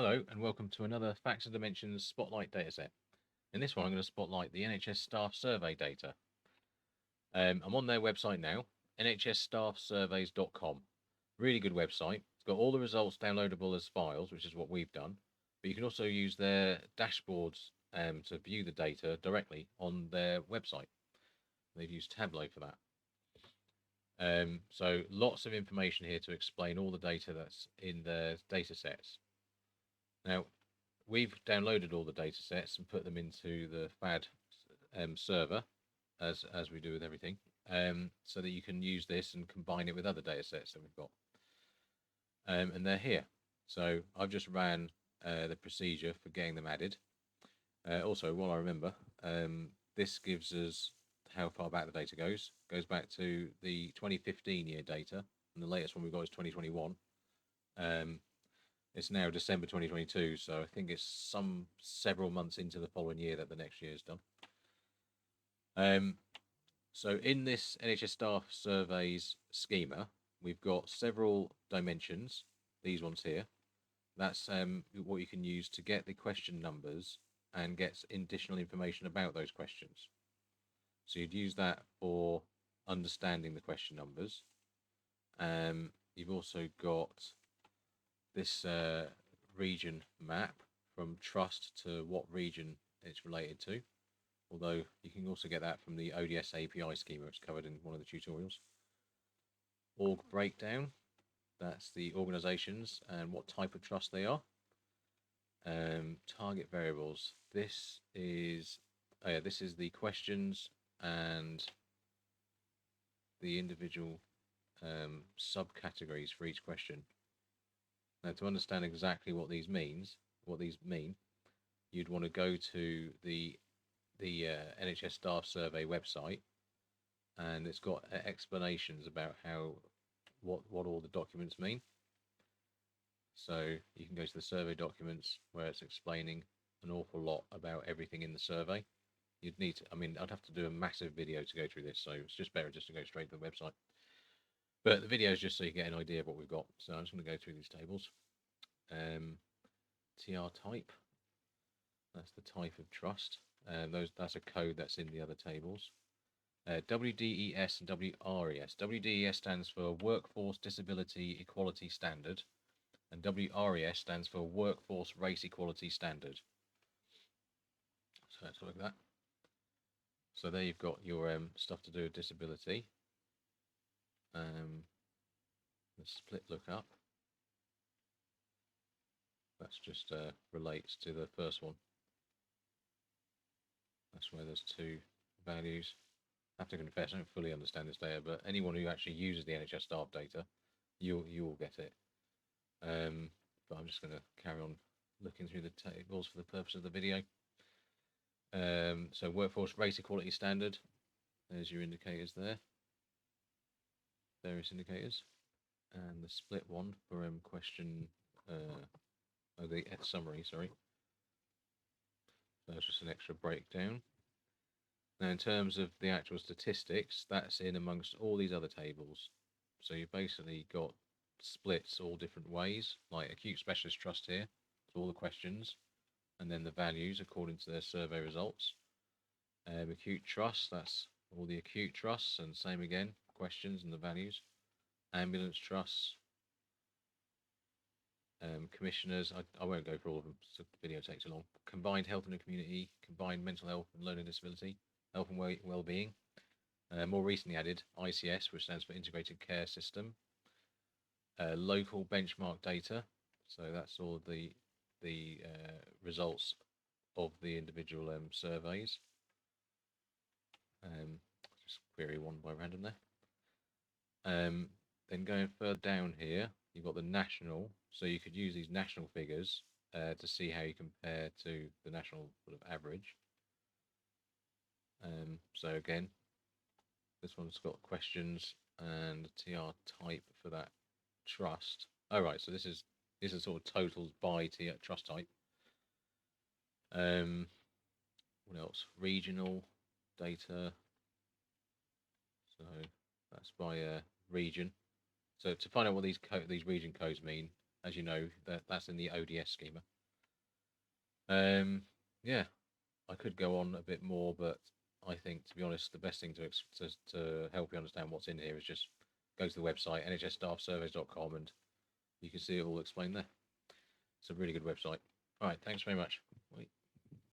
Hello and welcome to another Facts and Dimensions Spotlight dataset. In this one I'm going to spotlight the NHS Staff Survey data. I'm on their website now, nhsstaffsurveys.com. Really good website. It's got all the results downloadable as files, which is what we've done. But you can also use their dashboards to view the data directly on their website. They've used Tableau for that. So lots of information here to explain all the data that's in their data sets. Now, we've downloaded all the data sets and put them into the FAD server, as we do with everything, so that you can use this and combine it with other data sets that we've got. And they're here. So I've just ran the procedure for getting them added. Also, while I remember, this gives us how far back the data goes. Goes back to the 2015 year data, and the latest one we've got is 2021. It's now December 2022, so I think it's several months into the following year that the next year is done. So in this NHS Staff Surveys schema, we've got several dimensions, these ones here. That's what you can use to get the question numbers and get additional information about those questions. So you'd use that for understanding the question numbers. You've also got this region map from trust to what region it's related to, although you can also get that from the ODS API schema, which is covered in one of the tutorials. Org breakdown, that's the organizations and what type of trust they are. Target variables, this is the questions and the individual subcategories for each question. Now, to understand exactly what these mean, you'd want to go to the NHS Staff Survey website, and it's got explanations about what all the documents mean. So you can go to the survey documents where it's explaining an awful lot about everything in the survey. You'd need to, I'd have to do a massive video to go through this, so it's just better just to go straight to the website. But the video is just so you get an idea of what we've got. So I'm just going to go through these tables. TR type, that's the type of trust. That's a code that's in the other tables. WDES and WRES. WDES stands for Workforce Disability Equality Standard, and WRES stands for Workforce Race Equality Standard. So let's look at that. So there you've got your stuff to do with disability. The split lookup, that's just relates to the first one. That's where there's two values. I have to confess, I don't fully understand this data, but anyone who actually uses the NHS staff data, you will get it. But I'm just going to carry on looking through the tables for the purpose of the video. So Workforce Race Equality Standard, there's your indicators there. Various indicators, and the split one for question the summary, sorry. So that's just an extra breakdown. Now, in terms of the actual statistics, that's in amongst all these other tables. So you've basically got splits all different ways, like acute specialist trust here, so all the questions, and then the values according to their survey results. Acute trust, that's all the acute trusts, and same again, questions and the values. Ambulance trusts, commissioners, I won't go through all of them, so the video takes too long. Combined health and community, combined mental health and learning disability, health and well-being. More recently added ICS, which stands for Integrated Care System. Local benchmark data, so that's all the results of the individual surveys. Just query one by random there. Then going further down here, you've got the national, so you could use these national figures to see how you compare to the national sort of average. So again, this one's got questions and TR type for that trust. Oh right, so this is sort of totals by TR trust type. What else? Regional data. So that's by region. So to find out what these region codes mean, as you know, that's in the ODS schema. Yeah, I could go on a bit more, but I think, to be honest, the best thing to help you understand what's in here is just go to the website, nhsstaffsurveys.com, and you can see it all explained there. It's a really good website. All right, thanks very much. Bye.